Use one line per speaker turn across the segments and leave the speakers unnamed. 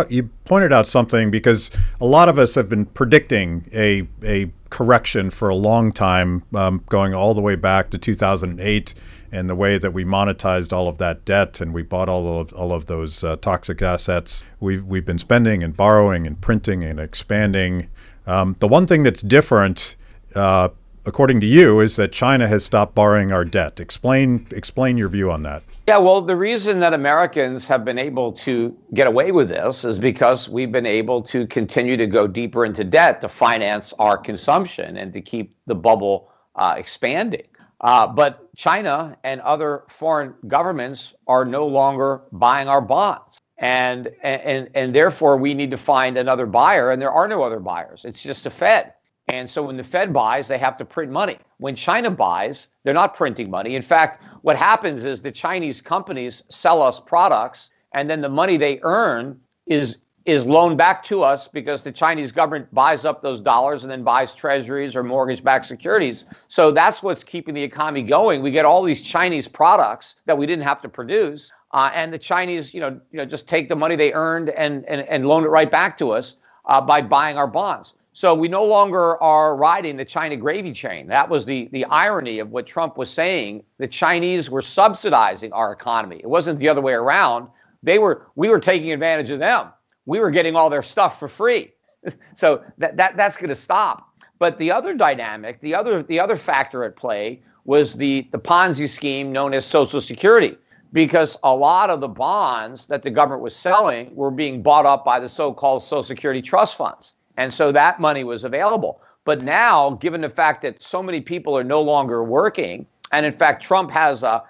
You pointed out something because a lot of us have been predicting a correction for a long time, going all the way back to 2008, and the way that we monetized all of that debt and we bought all of those toxic assets. We've been spending and borrowing and printing and expanding. The one thing that's different, according to you, is that China has stopped borrowing our debt. Explain your view on that.
Yeah, well, the reason that Americans have been able to get away with this is because we've been able to continue to go deeper into debt to finance our consumption and to keep the bubble expanding. But China and other foreign governments are no longer buying our bonds. And therefore, we need to find another buyer, and there are no other buyers. It's just the Fed. And so when the Fed buys, they have to print money. When China buys, they're not printing money. In fact, what happens is the Chinese companies sell us products, and then the money they earn is loaned back to us because the Chinese government buys up those dollars and then buys treasuries or mortgage-backed securities. So that's what's keeping the economy going. We get all these Chinese products that we didn't have to produce, and the Chinese, just take the money they earned and loan it right back to us by buying our bonds. So we no longer are riding the China gravy train. That was the irony of what Trump was saying. The Chinese were subsidizing our economy. It wasn't the other way around. We were taking advantage of them. We were getting all their stuff for free. So that's going to stop. But the other dynamic, the other factor at play was the Ponzi scheme known as Social Security, because a lot of the bonds that the government was selling were being bought up by the so-called Social Security trust funds. And so that money was available. But now, given the fact that so many people are no longer working, and in fact, Trump has a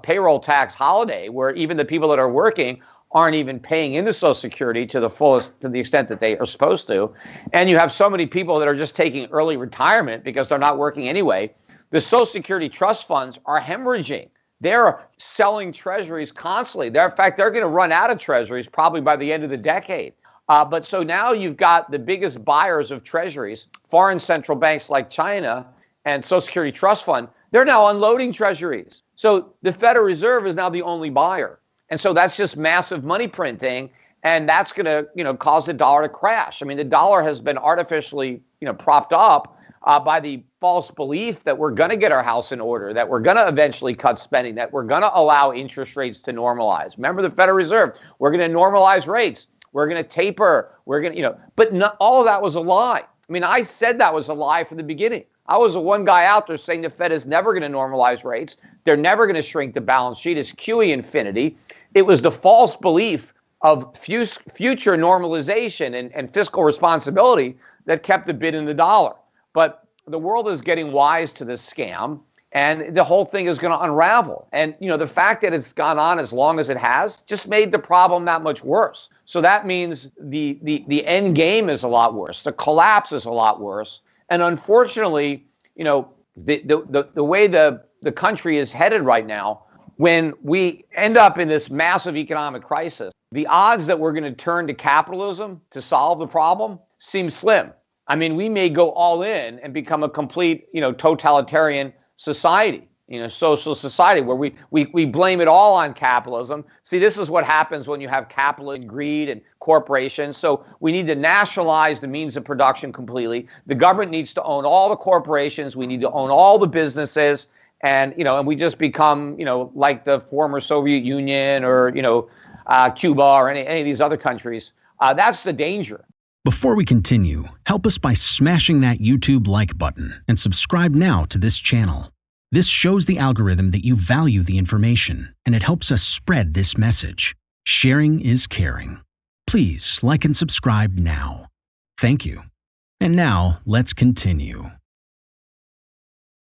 payroll tax holiday where even the people that are working aren't even paying into Social Security to the extent that they are supposed to. And you have so many people that are just taking early retirement because they're not working anyway. The Social Security trust funds are hemorrhaging. They're selling treasuries constantly. In fact, they're going to run out of treasuries probably by the end of the decade. But so now you've got the biggest buyers of treasuries, foreign central banks like China and Social Security Trust Fund. They're now unloading treasuries. So the Federal Reserve is now the only buyer. And so that's just massive money printing. And that's going to, cause the dollar to crash. I mean, the dollar has been artificially, propped up by the false belief that we're going to get our house in order, that we're going to eventually cut spending, that we're going to allow interest rates to normalize. Remember the Federal Reserve, we're going to normalize rates. We're going to taper. We're going to, but not, all of that was a lie. I mean, I said that was a lie from the beginning. I was the one guy out there saying the Fed is never going to normalize rates. They're never going to shrink the balance sheet. It's QE infinity. It was the false belief of future normalization and fiscal responsibility that kept the bid in the dollar. But the world is getting wise to this scam. And the whole thing is going to unravel. And, the fact that it's gone on as long as it has just made the problem that much worse. So that means the end game is a lot worse. The collapse is a lot worse. And unfortunately, the way the country is headed right now, when we end up in this massive economic crisis, the odds that we're going to turn to capitalism to solve the problem seem slim. I mean, we may go all in and become a complete, totalitarian society, social society where we blame it all on capitalism. See, this is what happens when you have capital and greed and corporations. So we need to nationalize the means of production completely. The government needs to own all the corporations. We need to own all the businesses. And, and we just become, like the former Soviet Union or, Cuba or any of these other countries. That's the danger.
Before we continue, help us by smashing that YouTube like button and subscribe now to this channel. This shows the algorithm that you value the information, and it helps us spread this message. Sharing is caring. Please like and subscribe now. Thank you. And now let's continue.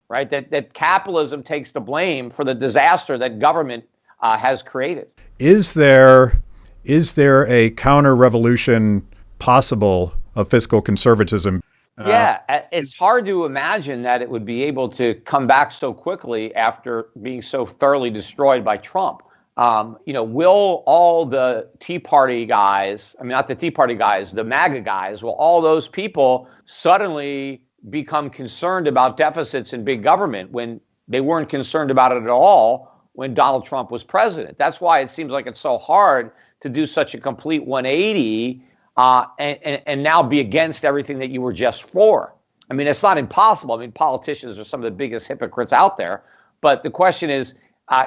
Right, that capitalism takes the blame for the disaster that government has created.
Is there a counter-revolution possible of fiscal conservatism?
Yeah, it's hard to imagine that it would be able to come back so quickly after being so thoroughly destroyed by Trump. Will all the Tea Party guys, not the Tea Party guys, the MAGA guys, will all those people suddenly become concerned about deficits in big government when they weren't concerned about it at all when Donald Trump was president? That's why it seems like it's so hard to do such a complete 180 and now be against everything that you were just for. I mean, it's not impossible. I mean, politicians are some of the biggest hypocrites out there. But the question is,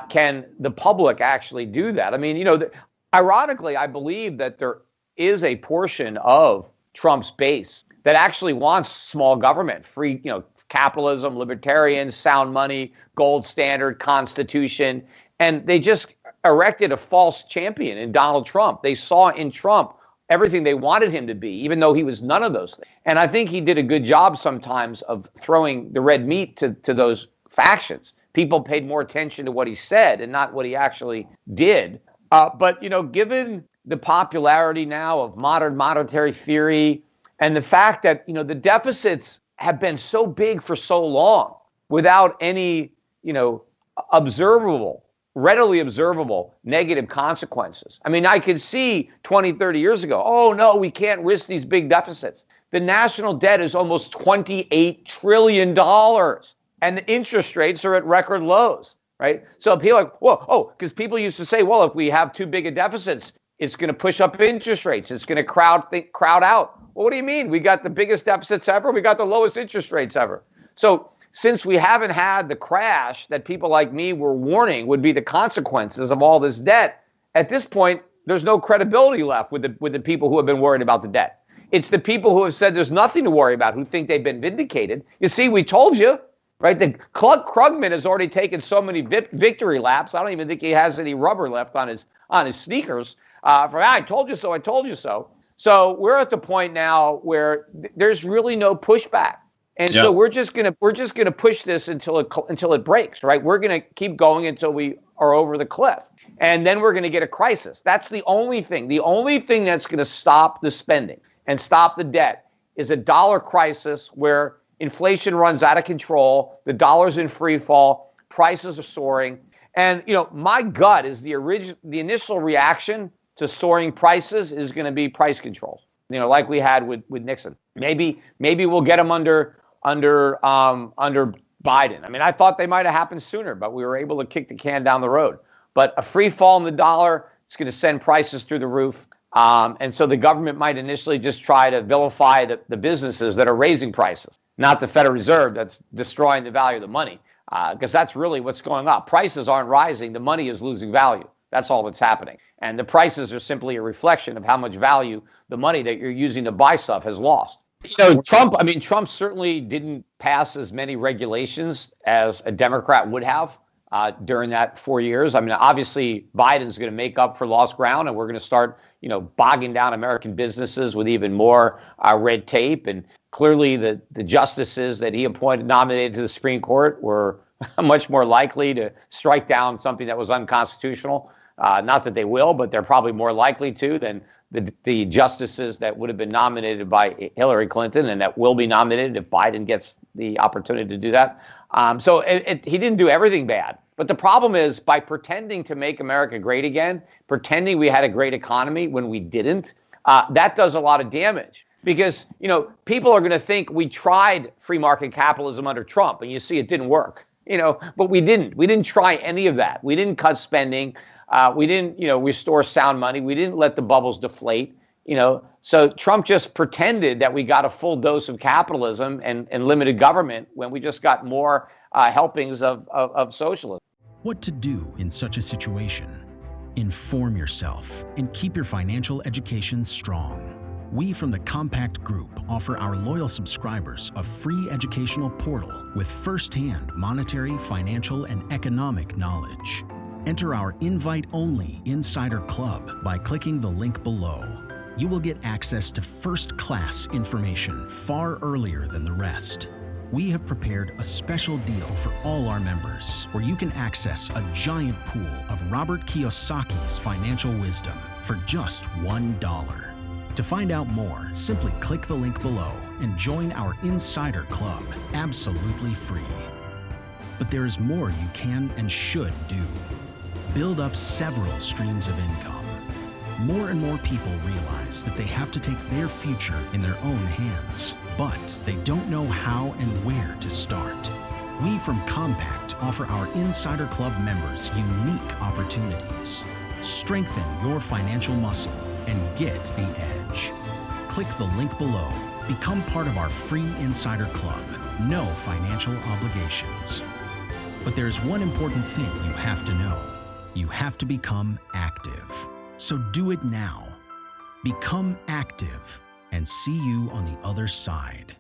can the public actually do that? I mean, ironically, I believe that there is a portion of Trump's base that actually wants small government, free, capitalism, libertarian, sound money, gold standard, constitution. And they just erected a false champion in Donald Trump. They saw in Trump everything they wanted him to be, even though he was none of those things. And I think he did a good job sometimes of throwing the red meat to those factions. People paid more attention to what he said and not what he actually did. But given the popularity now of modern monetary theory and the fact that, the deficits have been so big for so long without any, readily observable negative consequences. I mean, I could see 20, 30 years ago, oh no, we can't risk these big deficits. The national debt is almost $28 trillion and the interest rates are at record lows, right? So people are like, whoa, because people used to say, well, if we have too big a deficits, it's going to push up interest rates. It's going to crowd out. Well, what do you mean? We got the biggest deficits ever. We got the lowest interest rates ever. So since we haven't had the crash that people like me were warning would be the consequences of all this debt, at this point, there's no credibility left with the people who have been worried about the debt. It's the people who have said there's nothing to worry about, who think they've been vindicated. You see, we told you, right? The Krugman has already taken so many victory laps. I don't even think he has any rubber left on his sneakers. I told you so. I told you so. So we're at the point now where there's really no pushback. And so we're just gonna push this until it breaks, right? We're gonna keep going until we are over the cliff, and then we're gonna get a crisis. That's the only thing. The only thing that's gonna stop the spending and stop the debt is a dollar crisis where inflation runs out of control, the dollar's in free fall, prices are soaring, and my gut is the initial reaction to soaring prices is going to be price controls. Like we had with Nixon. Maybe we'll get them under Biden. I mean, I thought they might have happened sooner, but we were able to kick the can down the road. But a free fall in the dollar, it's going to send prices through the roof. And so the government might initially just try to vilify the businesses that are raising prices, not the Federal Reserve that's destroying the value of the money, because that's really what's going on. Prices aren't rising. The money is losing value. That's all that's happening. And the prices are simply a reflection of how much value the money that you're using to buy stuff has lost. Trump certainly didn't pass as many regulations as a Democrat would have during that 4 years. I mean, obviously, Biden's going to make up for lost ground, and we're going to start, bogging down American businesses with even more red tape. And clearly, the justices that he nominated to the Supreme Court were much more likely to strike down something that was unconstitutional. Not that they will, but they're probably more likely to than the justices that would have been nominated by Hillary Clinton and that will be nominated if Biden gets the opportunity to do that. So he didn't do everything bad. But the problem is, by pretending to make America great again, pretending we had a great economy when we didn't, that does a lot of damage. Because, people are going to think we tried free market capitalism under Trump, and you see it didn't work. But we didn't. We didn't try any of that. We didn't cut spending. We didn't, restore sound money. We didn't let the bubbles deflate. So Trump just pretended that we got a full dose of capitalism and limited government when we just got more helpings of socialism.
What to do in such a situation? Inform yourself and keep your financial education strong. We from the Compact Group offer our loyal subscribers a free educational portal with first-hand monetary, financial, and economic knowledge. Enter our invite-only Insider Club by clicking the link below. You will get access to first-class information far earlier than the rest. We have prepared a special deal for all our members where you can access a giant pool of Robert Kiyosaki's financial wisdom for just $1. To find out more, simply click the link below and join our Insider Club absolutely free. But there is more you can and should do. Build up several streams of income. More and more people realize that they have to take their future in their own hands, but they don't know how and where to start. We from Compact offer our Insider Club members unique opportunities. Strengthen your financial muscle and get the edge. Click the link below. Become part of our free Insider Club. No financial obligations. But there's one important thing you have to know. You have to become active. So do it now. Become active and see you on the other side.